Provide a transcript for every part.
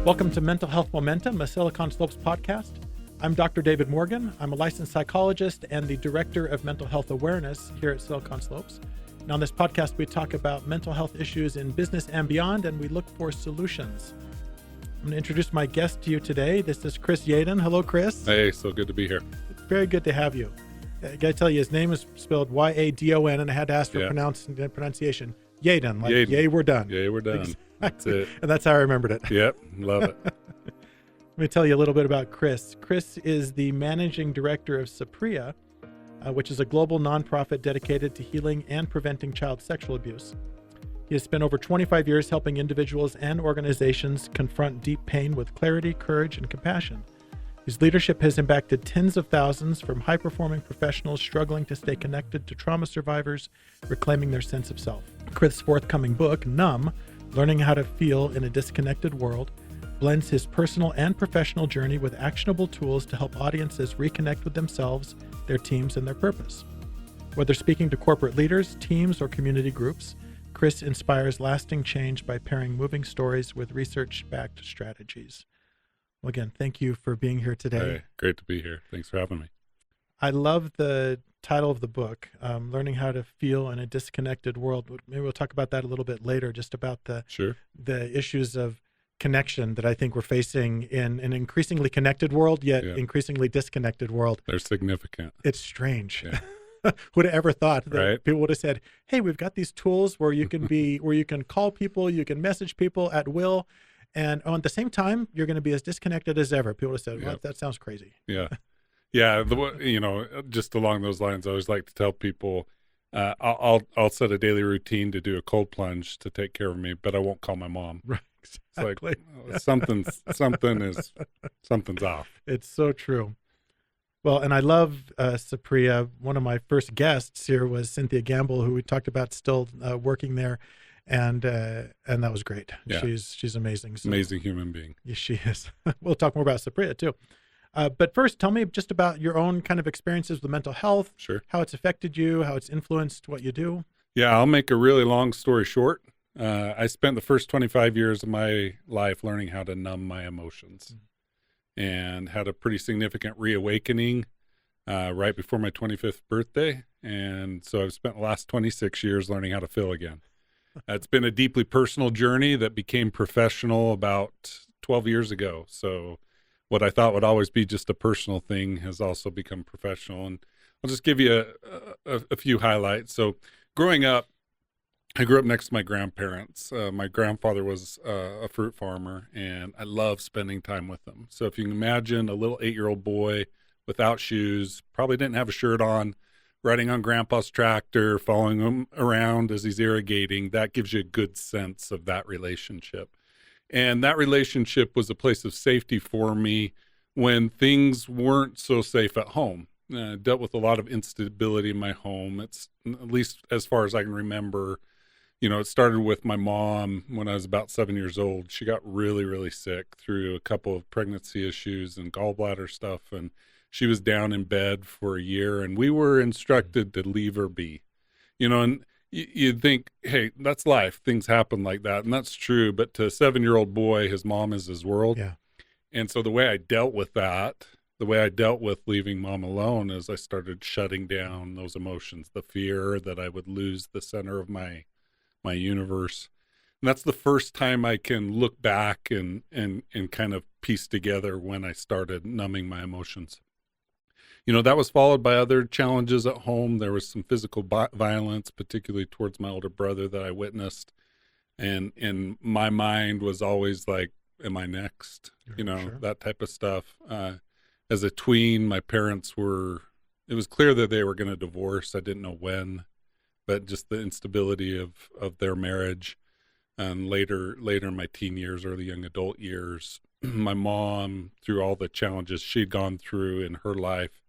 Welcome to Mental Health Momentum, a Silicon Slopes podcast. I'm Dr. David Morgan. I'm a licensed psychologist and the Director of Mental Health Awareness here at Silicon Slopes. And on this podcast, we talk about mental health issues in business and beyond, and we look for solutions. I'm going to introduce my guest to you today. This is Chris Yadon. Hello, Chris. Hey, so good to be here. Very good to have you. I got to tell you, his name is spelled Y-A-D-O-N, and I had to ask for pronunciation. Yadon, like Yadon. yay, we're done. Yay, we're done. Exactly. That's it. And that's how I remembered it. Yep, love it. Let me tell you a little bit about Chris. Chris is the managing director of Saprea, which is a global nonprofit dedicated to healing and preventing child sexual abuse. He has spent over 25 years helping individuals and organizations confront deep pain with clarity, courage, and compassion. His leadership has impacted tens of thousands, from high-performing professionals struggling to stay connected to trauma survivors reclaiming their sense of self. Chris' forthcoming book, Numb, Learning How to Feel in a Disconnected World, blends his personal and professional journey with actionable tools to help audiences reconnect with themselves, their teams, and their purpose. Whether speaking to corporate leaders, teams, or community groups, Chris inspires lasting change by pairing moving stories with research-backed strategies. Well, again, thank you for being here today. Hey, great to be here. Thanks for having me. I love the title of the book, Learning How to Feel in a Disconnected World. Maybe we'll talk about that a little bit later, just about the issues of connection that I think we're facing in an increasingly connected world, yet increasingly disconnected world. They're significant. It's strange. Yeah. Would have ever thought that people would have said, hey, we've got these tools where you can where you can call people, you can message people at will, and at the same time, you're going to be as disconnected as ever. People would have said, well, that sounds crazy. Yeah. Yeah. Just along those lines, I always like to tell people, I'll set a daily routine to do a cold plunge to take care of me, but I won't call my mom. Right. Exactly. It's like something's off. It's so true. Well, and I love Saprea. One of my first guests here was Cynthia Gamble, who we talked about still working there. And that was great. Yeah. She's amazing. So, amazing human being. Yes, she is. We'll talk more about Saprea too. But first, tell me just about your own kind of experiences with mental health. Sure. How it's affected you, how it's influenced what you do. Yeah, I'll make a really long story short. I spent the first 25 years of my life learning how to numb my emotions, and had a pretty significant reawakening right before my 25th birthday. And so I've spent the last 26 years learning how to feel again. It's been a deeply personal journey that became professional about 12 years ago. So what I thought would always be just a personal thing has also become professional. And I'll just give you a few highlights. So growing up, I grew up next to my grandparents. My grandfather was a fruit farmer, and I loved spending time with them. So if you can imagine a little 8-year-old boy without shoes, probably didn't have a shirt on, riding on grandpa's tractor, following him around as he's irrigating, that gives you a good sense of that relationship. And that relationship was a place of safety for me when things weren't so safe at home. I dealt with a lot of instability in my home. It's, at least as far as I can remember, it started with my mom when I was about 7 years old. She got really, really sick through a couple of pregnancy issues and gallbladder stuff, and she was down in bed for a year, and we were instructed to leave her be. And you'd think, hey, that's life. Things happen like that, and that's true. But to a 7-year-old boy, his mom is his world. Yeah. And so the way I dealt with that, the way I dealt with leaving mom alone, is I started shutting down those emotions, the fear that I would lose the center of my universe. And that's the first time I can look back and kind of piece together when I started numbing my emotions. That was followed by other challenges at home. There was some physical violence, particularly towards my older brother, that I witnessed. And my mind was always like, am I next? Sure. That type of stuff. As a tween, my parents it was clear that they were going to divorce. I didn't know when, but just the instability of their marriage. And later in my teen years, early young adult years, my mom, through all the challenges she'd gone through in her life,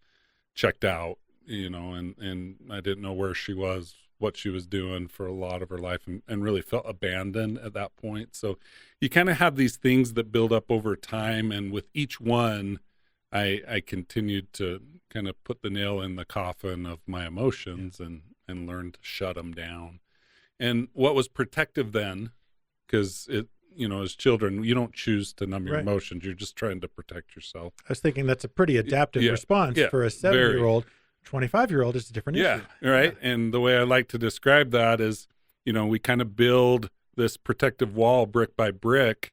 checked out, and I didn't know where she was, what she was doing for a lot of her life, and really felt abandoned at that point. So you kind of have these things that build up over time, and with each one, I continued to kind of put the nail in the coffin of my emotions and learn to shut them down. And what was protective then, because as children, you don't choose to numb your Right. emotions. You're just trying to protect yourself. I was thinking that's a pretty adaptive Yeah, response yeah, for a very. 7-year-old. 25-year-old is a different Yeah, issue. right. And the way I like to describe that is, we kind of build this protective wall brick by brick,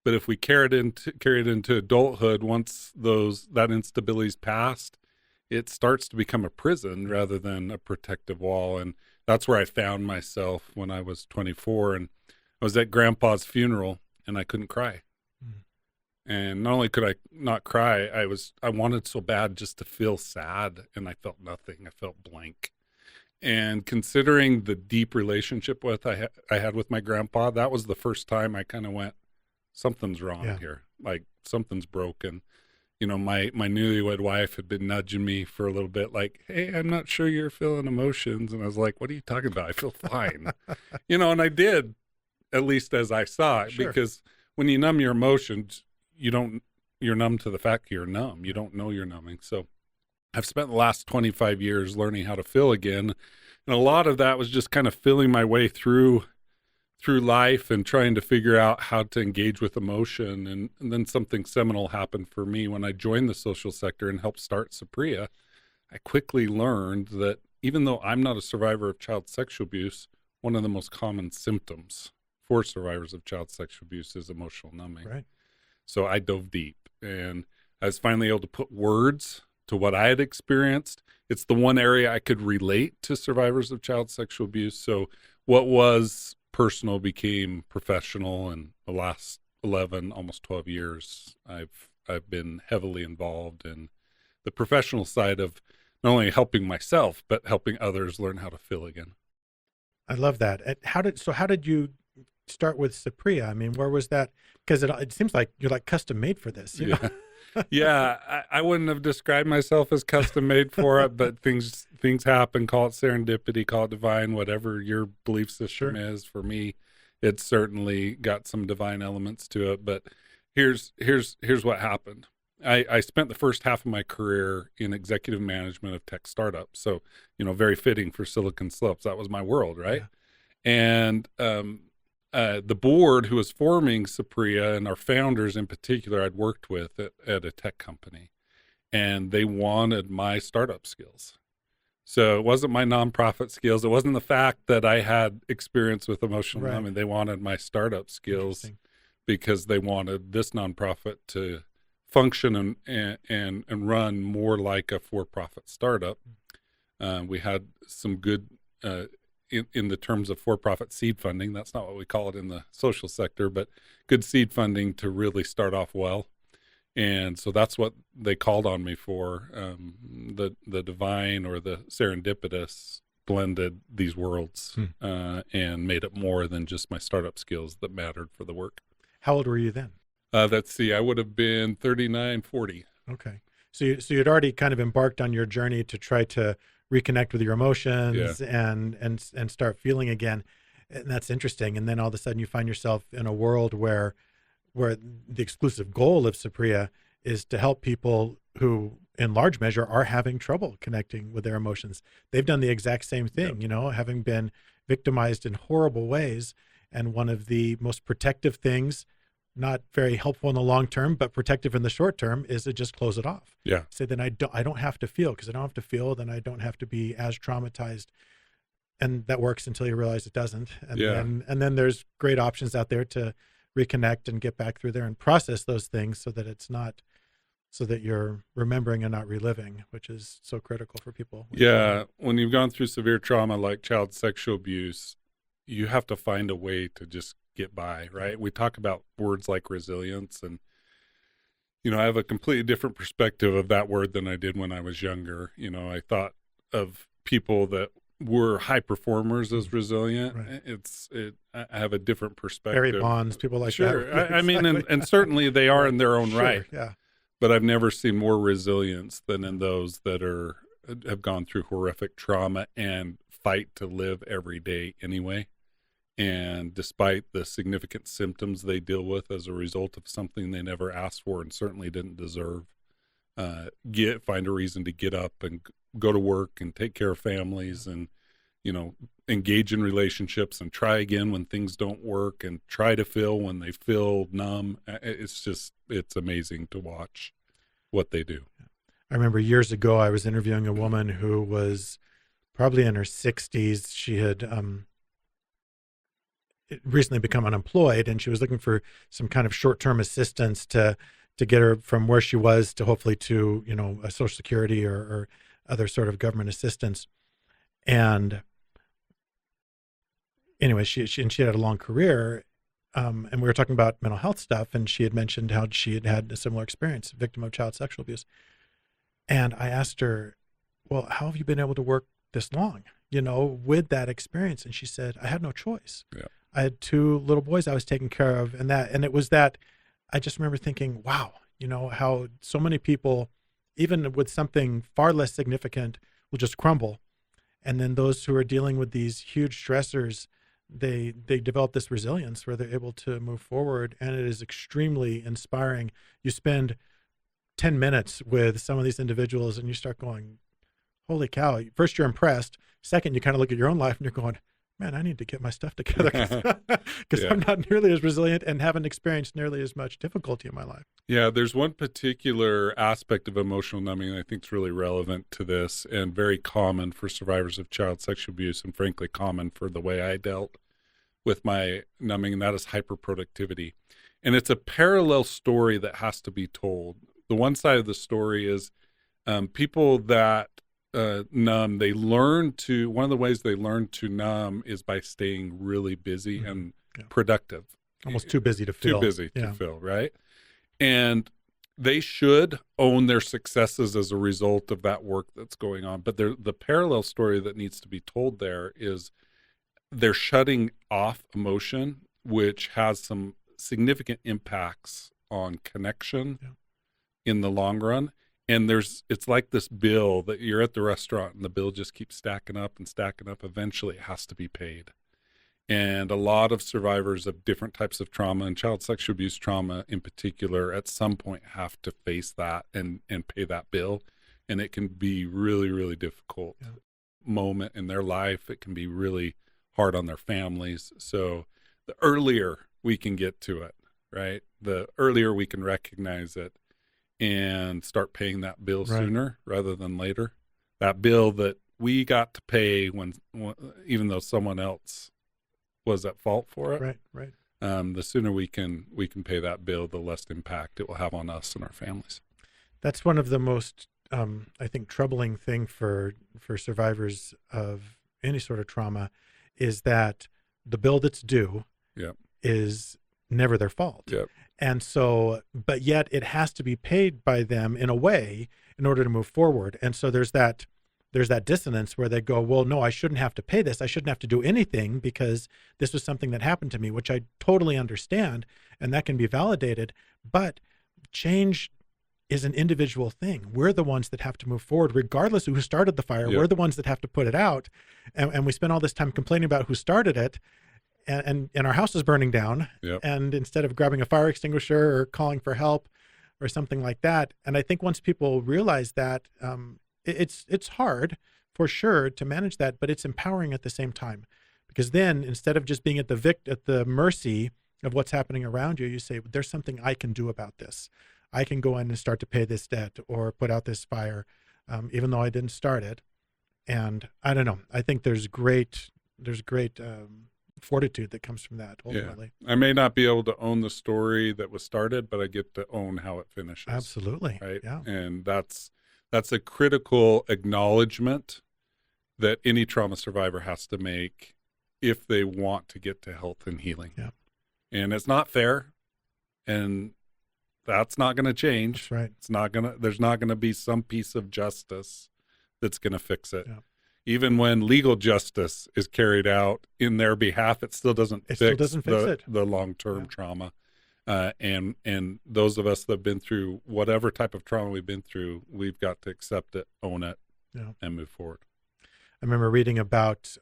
but if we carry it into adulthood, once that instability's passed, it starts to become a prison rather than a protective wall. And that's where I found myself when I was 24, and I was at Grandpa's funeral, and I couldn't cry. Mm. And not only could I not cry, I wanted so bad just to feel sad, and I felt nothing. I felt blank. And considering the deep relationship I had with my grandpa, that was the first time I kind of went, something's wrong here. Like, something's broken. My newlywed wife had been nudging me for a little bit, like, hey, I'm not sure you're feeling emotions. And I was like, what are you talking about? I feel fine. And I did, at least as I saw it, Sure. because when you numb your emotions, you're numb to the fact you're numb. You don't know you're numbing. So I've spent the last 25 years learning how to feel again. And a lot of that was just kind of feeling my way through life and trying to figure out how to engage with emotion. And then something seminal happened for me when I joined the social sector and helped start Saprea. I quickly learned that even though I'm not a survivor of child sexual abuse, one of the most common symptoms for survivors of child sexual abuse is emotional numbing. Right. So I dove deep, and I was finally able to put words to what I had experienced. It's the one area I could relate to survivors of child sexual abuse. So what was personal became professional, and the last 11, almost 12 years, I've been heavily involved in the professional side of not only helping myself, but helping others learn how to feel again. I love that. How did you start with Saprea? I mean, where was that? Because it seems like you're like custom made for this. You know? Yeah, I wouldn't have described myself as custom made for it, but things happen. Call it serendipity, call it divine, whatever your belief system is. For me, it's certainly got some divine elements to it. But here's what happened. I spent the first half of my career in executive management of tech startups. So, very fitting for Silicon Slopes. That was my world, right? Yeah. And the board who was forming Saprea, and our founders in particular, I'd worked with at a tech company, and they wanted my startup skills. So it wasn't my nonprofit skills. It wasn't the fact that I had experience with emotional numbing. They wanted my startup skills because they wanted this nonprofit to function and run more like a for-profit startup. We had some good in the terms of for-profit seed funding. That's not what we call it in the social sector, but good seed funding to really start off well. And so that's what they called on me for. The divine or the serendipitous blended these worlds and made it more than just my startup skills that mattered for the work. How old were you then? Let's see, I would have been 39, 40. Okay. So you'd already kind of embarked on your journey to try to reconnect with your emotions and start feeling again. And that's interesting. And then all of a sudden you find yourself in a world where the exclusive goal of Saprea is to help people who in large measure are having trouble connecting with their emotions. They've done the exact same thing, having been victimized in horrible ways. And one of the most protective things, not very helpful in the long term, but protective in the short term, is to just close it off. Yeah. Say, then I don't have to feel, because I don't have to feel, then I don't have to be as traumatized. And that works until you realize it doesn't. And then there's great options out there to reconnect and get back through there and process those things so that you're remembering and not reliving, which is so critical for people. Yeah. When you've gone through severe trauma like child sexual abuse, you have to find a way to just get by, right? We talk about words like resilience, and I have a completely different perspective of that word than I did when I was younger. I thought of people that were high performers as resilient. Right. I have a different perspective. Barry Bonds, people like that. Sure. I mean, and certainly they are in their own right. Yeah. But I've never seen more resilience than in those that have gone through horrific trauma and fight to live every day anyway. And despite the significant symptoms they deal with as a result of something they never asked for and certainly didn't deserve, find a reason to get up and go to work and take care of families and, engage in relationships and try again when things don't work and try to feel when they feel numb. It's amazing to watch what they do. I remember years ago, I was interviewing a woman who was probably in her 60s. She had recently become unemployed, and she was looking for some kind of short-term assistance to get her from where she was to hopefully to, a Social Security or other sort of government assistance. And anyway, she had a long career, and we were talking about mental health stuff, and she had mentioned how she had had a similar experience, victim of child sexual abuse. And I asked her, well, how have you been able to work this long, with that experience? And she said, I had no choice. Yeah. I had 2 little boys I was taking care of, and it was that I just remember thinking, wow, how so many people, even with something far less significant, will just crumble. And then those who are dealing with these huge stressors, they develop this resilience where they're able to move forward. And it is extremely inspiring. You spend 10 minutes with some of these individuals and you start going, holy cow. First, you're impressed. Second, you kind of look at your own life and you're going, man, I need to get my stuff together because I'm not nearly as resilient and haven't experienced nearly as much difficulty in my life. Yeah, there's one particular aspect of emotional numbing I think is really relevant to this and very common for survivors of child sexual abuse, and frankly common for the way I dealt with my numbing, and that is hyperproductivity. And it's a parallel story that has to be told. The one side of the story is people that numb, one of the ways they learn to numb is by staying really busy and productive. Almost too busy to feel. Too busy to feel, right? And they should own their successes as a result of that work that's going on. But the parallel story that needs to be told there is they're shutting off emotion, which has some significant impacts on connection in the long run. And it's like this bill that you're at the restaurant and the bill just keeps stacking up and stacking up. Eventually it has to be paid. And a lot of survivors of different types of trauma, and child sexual abuse trauma in particular, at some point have to face that and pay that bill. And it can be really, really difficult moment in their life. It can be really hard on their families. So the earlier we can get to it, right? The earlier we can recognize it and start paying that bill sooner rather than later. That bill that we got to pay when even though someone else was at fault for it. Right. The sooner we can pay that bill, the less impact it will have on us and our families. That's one of the most, I think, troubling thing for survivors of any sort of trauma is that the bill that's due is never their fault. Yep. And so, but yet it has to be paid by them in a way in order to move forward. And so there's that dissonance where they go, well, no, I shouldn't have to pay this. I shouldn't have to do anything because this was something that happened to me, which I totally understand. And that can be validated. But change is an individual thing. We're the ones that have to move forward, regardless of who started the fire. We're the ones that have to put it out. And we spend all this time complaining about who started it. And our house is burning down. And instead of grabbing a fire extinguisher or calling for help or something like that. And I think once people realize that, it's hard for sure to manage that, but it's empowering at the same time, because then instead of just being at the mercy of what's happening around you, you say, there's something I can do about this. I can go in and start to pay this debt or put out this fire, even though I didn't start it. And I don't know. I think there's great fortitude that comes from that ultimately. I may not be able to own the story that was started, but I get to own how it finishes. Absolutely. Right. Yeah. And that's a critical acknowledgement that any trauma survivor has to make if they want to get to health and healing. Yeah. And it's not fair, and that's not going to change. That's right. There's not going to be some piece of justice that's going to fix it. Yeah. Even when legal justice is carried out in their behalf, it still doesn't fix the long-term trauma. And those of us that have been through whatever type of trauma we've been through, we've got to accept it, own it, and move forward. I remember reading about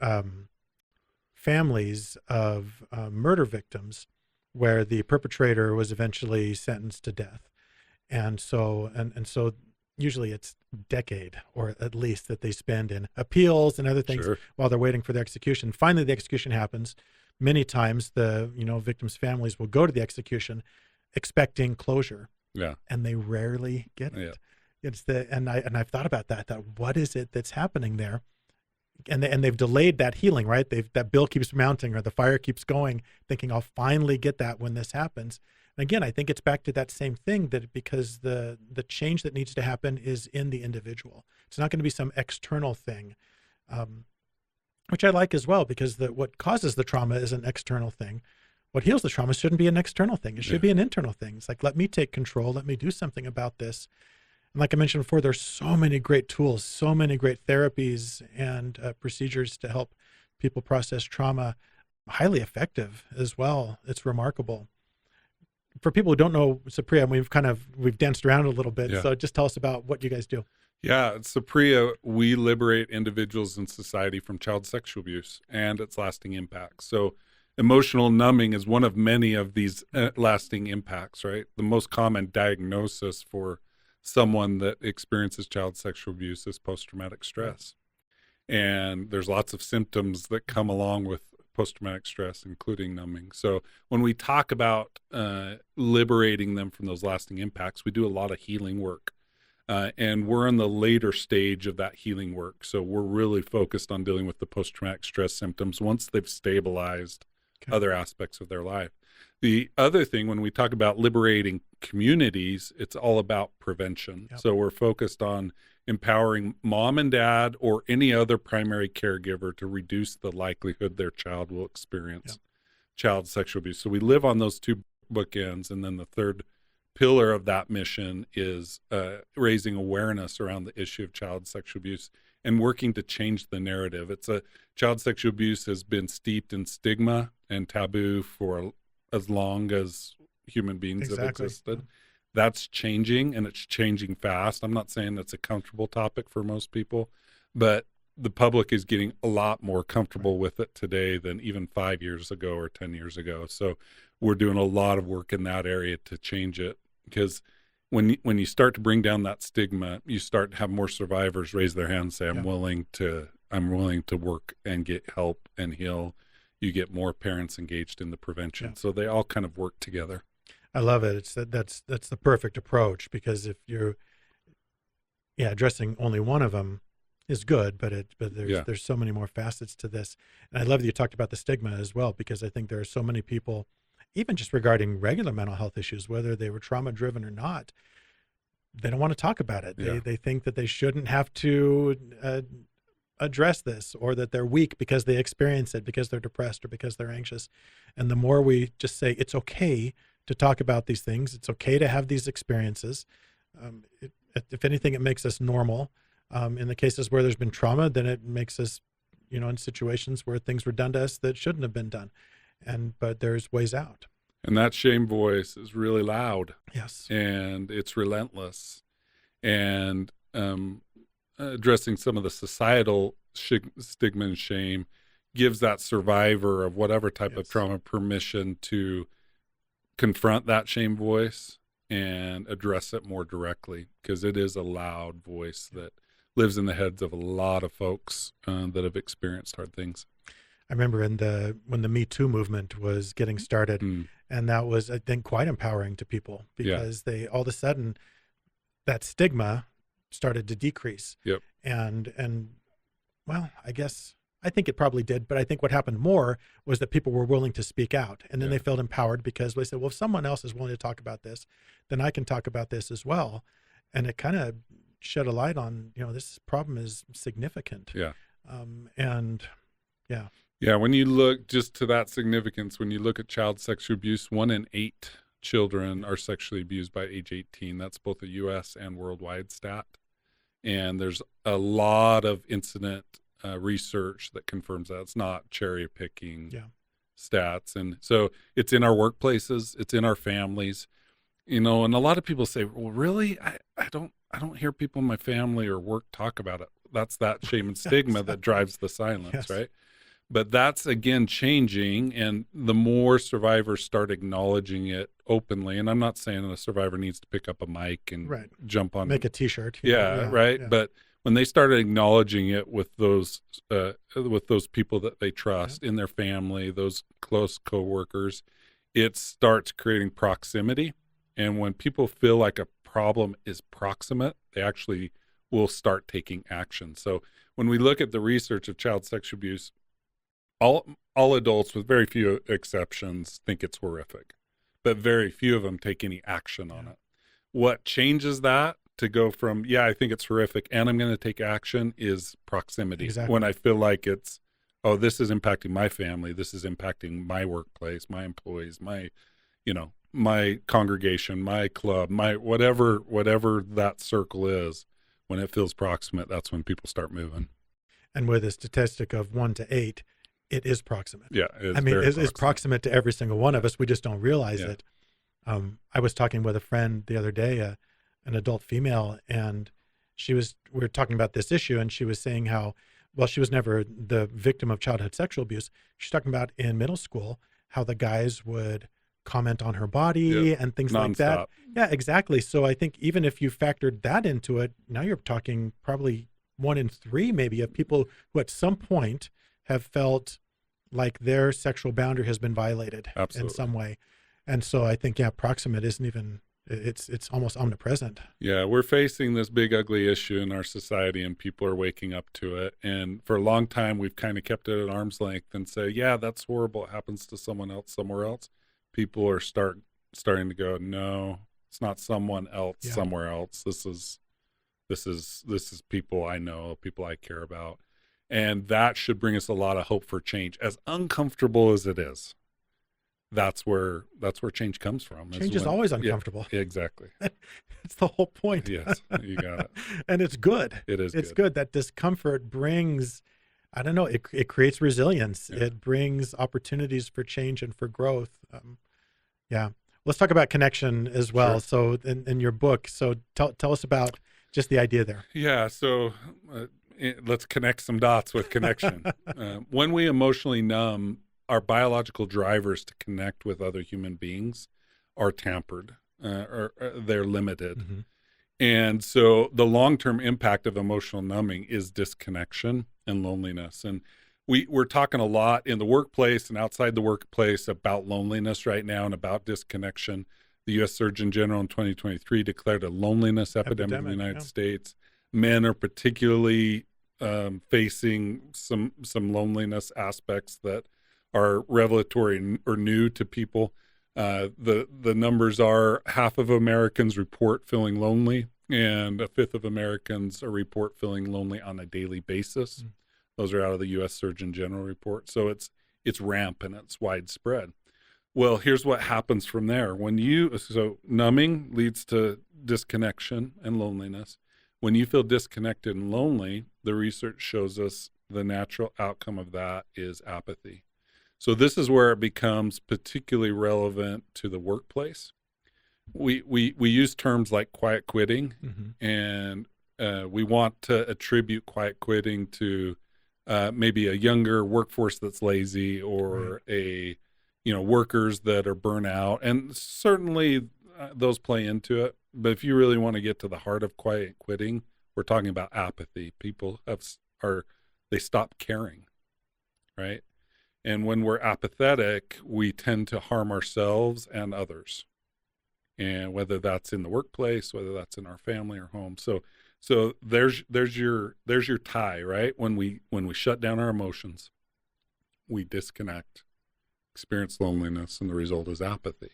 families of murder victims where the perpetrator was eventually sentenced to death. And so usually it's decade or at least that they spend in appeals and other things Sure. while they're waiting for the execution. Finally, the execution happens. Many times the, victims' families will go to the execution expecting closure, Yeah. and they rarely get it. I've thought about that. What is it that's happening there? And they've delayed that healing, right? That bill keeps mounting or the fire keeps going, thinking I'll finally get that when this happens. And again, I think it's back to that same thing, that because the change that needs to happen is in the individual. It's not going to be some external thing, which I like as well, because what causes the trauma is an external thing. What heals the trauma shouldn't be an external thing. It should be an internal thing. It's like, let me take control. Let me do something about this. And like I mentioned before, there's so many great tools, so many great therapies and procedures to help people process trauma. Highly effective as well. It's remarkable. For people who don't know Saprea, we've danced around a little bit. Yeah. So just tell us about what you guys do. Yeah, at Saprea, we liberate individuals in society from child sexual abuse and its lasting impacts. So emotional numbing is one of many of these lasting impacts, right? The most common diagnosis for someone that experiences child sexual abuse is post-traumatic stress. And there's lots of symptoms that come along with post-traumatic stress, including numbing. So when we talk about liberating them from those lasting impacts, we do a lot of healing work. And we're in the later stage of that healing work. So we're really focused on dealing with the post-traumatic stress symptoms once they've stabilized other aspects of their life. The other thing, when we talk about liberating communities, it's all about prevention. Yep. So we're focused on empowering mom and dad or any other primary caregiver to reduce the likelihood their child will experience child sexual abuse. So we live on those two bookends. And then the third pillar of that mission is raising awareness around the issue of child sexual abuse and working to change the narrative. Child sexual abuse has been steeped in stigma and taboo for as long as human beings have existed. That's changing, and it's changing fast. I'm not saying that's a comfortable topic for most people, but the public is getting a lot more comfortable with it today than even 5 years ago or 10 years ago. So we're doing a lot of work in that area to change it, because when you start to bring down that stigma, you start to have more survivors raise their hand and say, I'm willing to work and get help and heal. You get more parents engaged in the prevention. So they all kind of work together. I love it. That's the perfect approach, because if you're addressing only one of them is good, but there's so many more facets to this. And I love that you talked about the stigma as well, because I think there are so many people, even just regarding regular mental health issues, whether they were trauma driven or not, they don't want to talk about it. They think that they shouldn't have to address this, or that they're weak because they experience it, because they're depressed or because they're anxious. And the more we just say it's okay to talk about these things, it's okay to have these experiences. If anything, it makes us normal. In the cases where there's been trauma, then it makes us, in situations where things were done to us that shouldn't have been done. But there's ways out. And that shame voice is really loud. Yes. And it's relentless. And addressing some of the societal stigma and shame gives that survivor of whatever type of trauma permission to confront that shame voice and address it more directly, because it is a loud voice that lives in the heads of a lot of folks that have experienced hard things. I remember when the Me Too movement was getting started, and that was, I think, quite empowering to people, because they all of a sudden, that stigma started to decrease. Yep. And well, I think it probably did, but I think what happened more was that people were willing to speak out, and then they felt empowered, because they said, well, if someone else is willing to talk about this, then I can talk about this as well. And it kind of shed a light on, this problem is significant. Yeah. Yeah, when you look just to that significance, when you look at child sexual abuse, 1 in 8 children are sexually abused by age 18. That's both a U.S. and worldwide stat. And there's a lot of incident research that confirms that. It's not cherry picking stats. And so it's in our workplaces, it's in our families, and a lot of people say, well, really? I don't hear people in my family or work talk about it. That's that shame and stigma that drives the silence, right? But that's again changing, and the more survivors start acknowledging it openly, and I'm not saying a survivor needs to pick up a mic and Right. jump on, Make a T-shirt. yeah, right. Yeah. But when they started acknowledging it with those people that they trust in their family, those close coworkers, it starts creating proximity. And when people feel like a problem is proximate, they actually will start taking action. So when we look at the research of child sexual abuse, all adults, with very few exceptions, think it's horrific, but very few of them take any action on it. What changes that to go from, yeah, I think it's horrific and I'm going to take action, is proximity. Exactly. When I feel like it's, oh, this is impacting my family, this is impacting my workplace, my employees, my, my congregation, my club, my whatever that circle is, when it feels proximate, that's when people start moving. And with a statistic of 1 to 8, it is proximate. Yeah. It's proximate to every single one of us. We just don't realize it. I was talking with a friend the other day, an adult female, and we were talking about this issue, and she was saying how, well, she was never the victim of childhood sexual abuse. She's talking about in middle school, how the guys would comment on her body and things like that. Yeah, exactly. So I think even if you factored that into it, now you're talking probably 1 in 3 maybe of people who at some point have felt like their sexual boundary has been violated in some way. And so I think, proximate isn't even, it's almost omnipresent. Yeah, we're facing this big, ugly issue in our society, and people are waking up to it. And for a long time, we've kind of kept it at arm's length and say, yeah, that's horrible. It happens to someone else somewhere else. People are starting to go, no, it's not someone else somewhere else. This is people I know, people I care about. And that should bring us a lot of hope for change. As uncomfortable as it is, that's where change comes from. Change is always uncomfortable. Yeah, exactly. It's the whole point. Yes, you got it. And it's good. It's good. That discomfort brings, I don't know, it creates resilience. Yeah. It brings opportunities for change and for growth. Let's talk about connection as well. Sure. So in your book, so tell us about just the idea there. Yeah. So let's connect some dots with connection. When we emotionally numb, our biological drivers to connect with other human beings are tampered, or they're limited. Mm-hmm. And so the long-term impact of emotional numbing is disconnection and loneliness. And we're talking a lot in the workplace and outside the workplace about loneliness right now and about disconnection. The U.S. Surgeon General in 2023 declared a loneliness epidemic in the United States. Men are particularly facing some loneliness aspects that are revelatory or new to people. The numbers are half of Americans report feeling lonely, and a fifth of Americans report feeling lonely on a daily basis. Mm. Those are out of the U.S. Surgeon General report. So it's rampant, it's widespread. Well, here's what happens from there. So numbing leads to disconnection and loneliness. When you feel disconnected and lonely, the research shows us the natural outcome of that is apathy. So this is where it becomes particularly relevant to the workplace. We use terms like quiet quitting, mm-hmm. and we want to attribute quiet quitting to maybe a younger workforce that's lazy, or right. Workers that are burnt out, and certainly those play into it. But if you really want to get to the heart of quiet quitting, we're talking about apathy. People they stop caring, right? And when we're apathetic, we tend to harm ourselves and others. And whether that's in the workplace, whether that's in our family or home. So there's your tie, right? When we shut down our emotions, we disconnect, experience loneliness, and the result is apathy.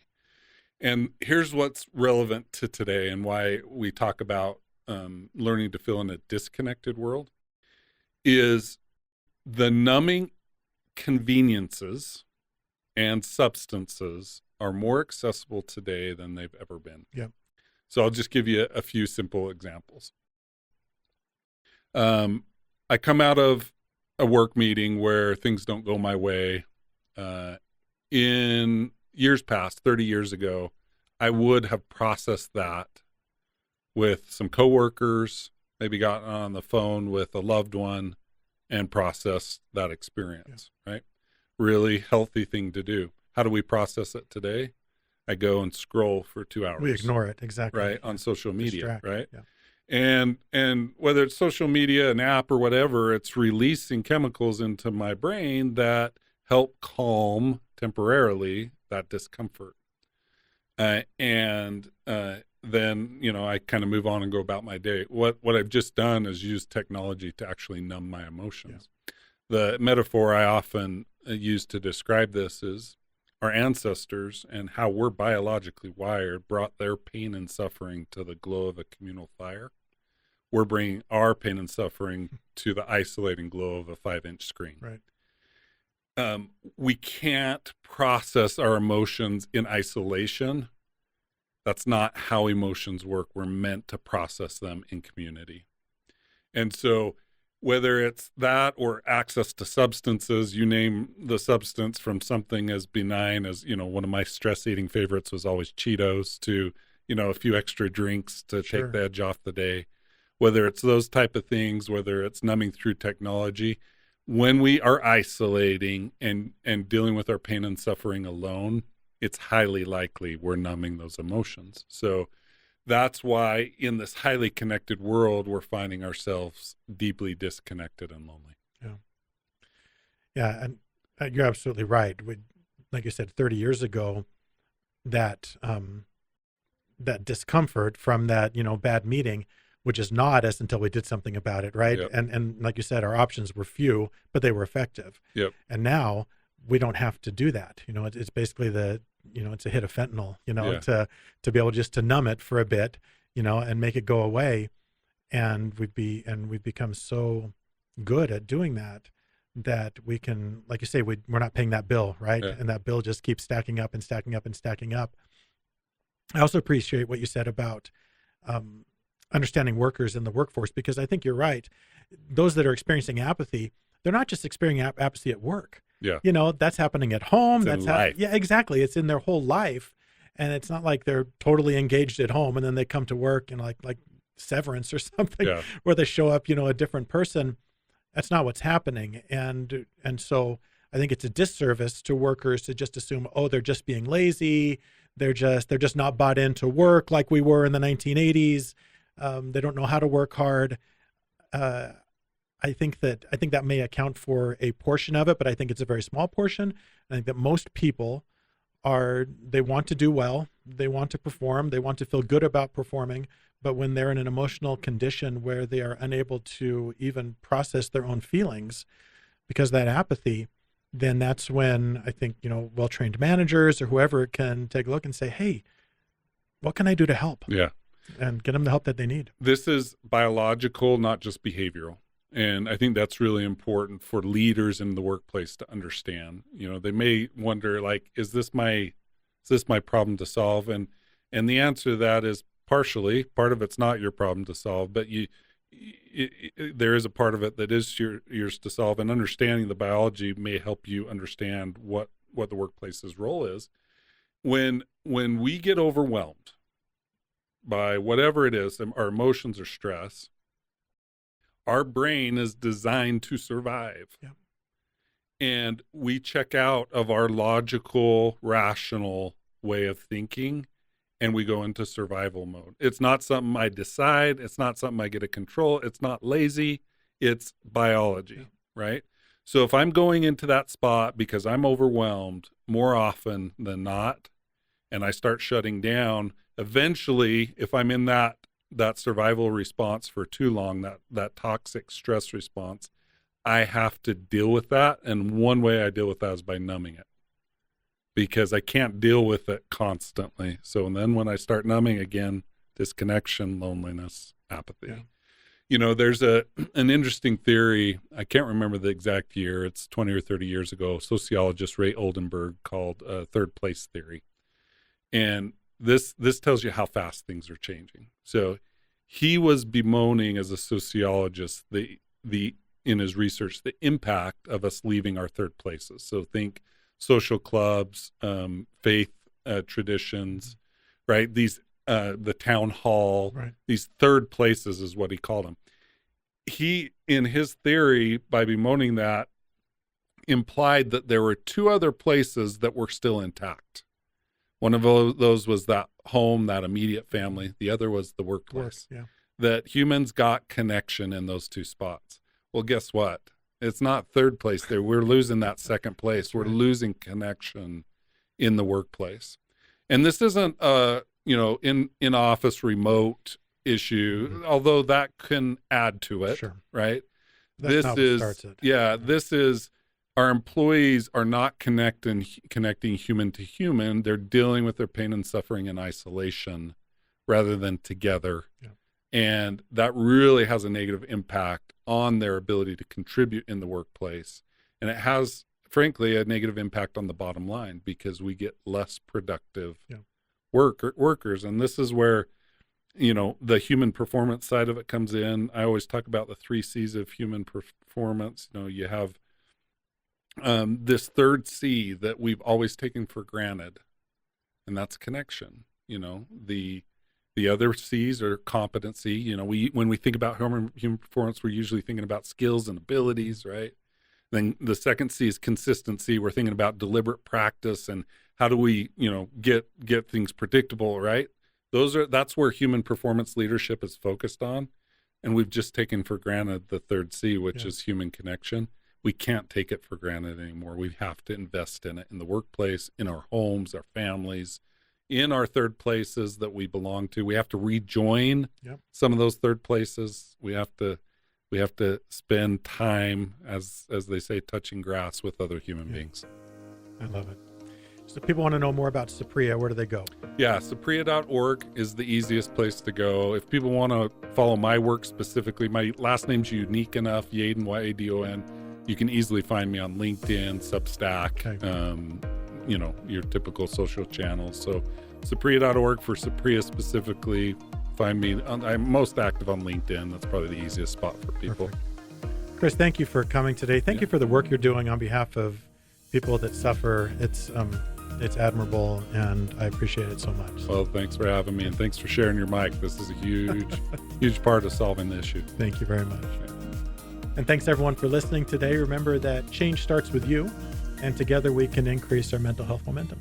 And here's what's relevant to today and why we talk about learning to feel in a disconnected world is the numbing conveniences and substances are more accessible today than they've ever been. Yeah. So I'll just give you a few simple examples. I come out of a work meeting where things don't go my way. In years past, 30 years ago, I would have processed that with some coworkers, maybe gotten on the phone with a loved one and process that experience, right? Really healthy thing to do. How do we process it today? I go and scroll for 2 hours. We ignore it, exactly. Right, on social media, Distract, right? yeah. And whether it's social media, an app, or whatever, it's releasing chemicals into my brain that help calm temporarily that discomfort. And then, I kind of move on and go about my day. What I've just done is use technology to actually numb my emotions. Yeah. The metaphor I often use to describe this is our ancestors and how we're biologically wired brought their pain and suffering to the glow of a communal fire. We're bringing our pain and suffering to the isolating glow of a 5-inch screen. Right. We can't process our emotions in isolation. That's not how emotions work. We're meant to process them in community. And so whether it's that or access to substances, you name the substance, from something as benign as, one of my stress eating favorites was always Cheetos, to, a few extra drinks to Sure. take the edge off the day. Whether it's those type of things, whether it's numbing through technology, when we are isolating and dealing with our pain and suffering alone, it's highly likely we're numbing those emotions. So that's why in this highly connected world, we're finding ourselves deeply disconnected and lonely. Yeah. Yeah. And you're absolutely right. Like you said, 30 years ago, that discomfort from that, bad meeting would just gnaw at us until we did something about it. Right. Yep. And like you said, our options were few, but they were effective. Yep. And now we don't have to do that. It's basically it's a hit of fentanyl, Yeah. to be able just to numb it for a bit, and make it go away. And we've become so good at doing that we can, like you say, we're not paying that bill, right? Yeah. And that bill just keeps stacking up and stacking up and stacking up. I also appreciate what you said about understanding workers in the workforce, because I think you're right. Those that are experiencing apathy, they're not just experiencing apathy at work. Yeah. That's happening at home. It's in life. Yeah, exactly. It's in their whole life. And it's not like they're totally engaged at home and then they come to work and like Severance or something, Yeah. where they show up, a different person. That's not what's happening. And so I think it's a disservice to workers to just assume, oh, they're just being lazy. They're just not bought into work like we were in the 1980s. They don't know how to work hard. I think that may account for a portion of it, but I think it's a very small portion. I think that most people they want to do well, they want to perform, they want to feel good about performing, but when they're in an emotional condition where they are unable to even process their own feelings because of that apathy, then that's when I think, well-trained managers or whoever can take a look and say, hey, what can I do to help? Yeah. And get them the help that they need. This is biological, not just behavioral. And I think that's really important for leaders in the workplace to understand. They may wonder, like, is this my problem to solve? And the answer to that is partially. Part of it's not your problem to solve, but there is a part of it that is yours to solve. And understanding the biology may help you understand what the workplace's role is. When we get overwhelmed by whatever it is, our emotions or stress, our brain is designed to survive. Yep. And we check out of our logical, rational way of thinking, and we go into survival mode. It's not something I decide. It's not something I get to control. It's not lazy. It's biology, Yep. right? So if I'm going into that spot because I'm overwhelmed more often than not, and I start shutting down, eventually, if I'm in that survival response for too long, that toxic stress response, I have to deal with that. And one way I deal with that is by numbing it, because I can't deal with it constantly. So then when I start numbing again, disconnection, loneliness, apathy. Yeah. There's an interesting theory. I can't remember the exact year. It's 20 or 30 years ago. Sociologist Ray Oldenburg called third place theory. And this tells you how fast things are changing. So he was bemoaning, as a sociologist, the in his research, the impact of us leaving our third places. So think social clubs, faith traditions, right? These the town hall, right. These third places is what he called them. he, in his theory, by bemoaning that, implied that there were two other places that were still intact. One of those was that home, that immediate family. The other was the workplace. Yeah. That humans got connection in those two spots. Well, guess what? It's not third place there. We're losing that second place. We're losing connection in the workplace. And this isn't a, in office remote issue, although that can add to it, right? That's not what starts it. This is, our employees are not connecting human to human. They're dealing with their pain and suffering in isolation rather than together. Yeah. And that really has a negative impact on their ability to contribute in the workplace. And it has, frankly, a negative impact on the bottom line because we get less productive workers. And this is where, the human performance side of it comes in. I always talk about the 3 C's of human performance. You have this third C that we've always taken for granted, and that's connection. The other C's are competency. When we think about human performance, we're usually thinking about skills and abilities, right? Then the second C is consistency. We're thinking about deliberate practice and how do we, get things predictable, right? That's where human performance leadership is focused on. And we've just taken for granted the third C, which is human connection. We can't take it for granted anymore. We have to invest in it in the workplace, in our homes, our families, in our third places that we belong to. We have to rejoin some of those third places. We have to spend time, as they say, touching grass with other human beings. I love it. So if people want to know more about Saprea, where do they go? Yeah, Saprea.org is the easiest place to go. If people want to follow my work specifically, my last name's unique enough, Yadon, Y-A-D-O-N. You can easily find me on LinkedIn, Substack, your typical social channels. So Saprea.org for Saprea specifically. Find me. I'm most active on LinkedIn. That's probably the easiest spot for people. Perfect. Chris, thank you for coming today. Thank you for the work you're doing on behalf of people that suffer. It's admirable, and I appreciate it so much. Well, thanks for having me, and thanks for sharing your mic. This is a huge part of solving the issue. Thank you very much. And thanks everyone for listening today. Remember that change starts with you, and together we can increase our mental health momentum.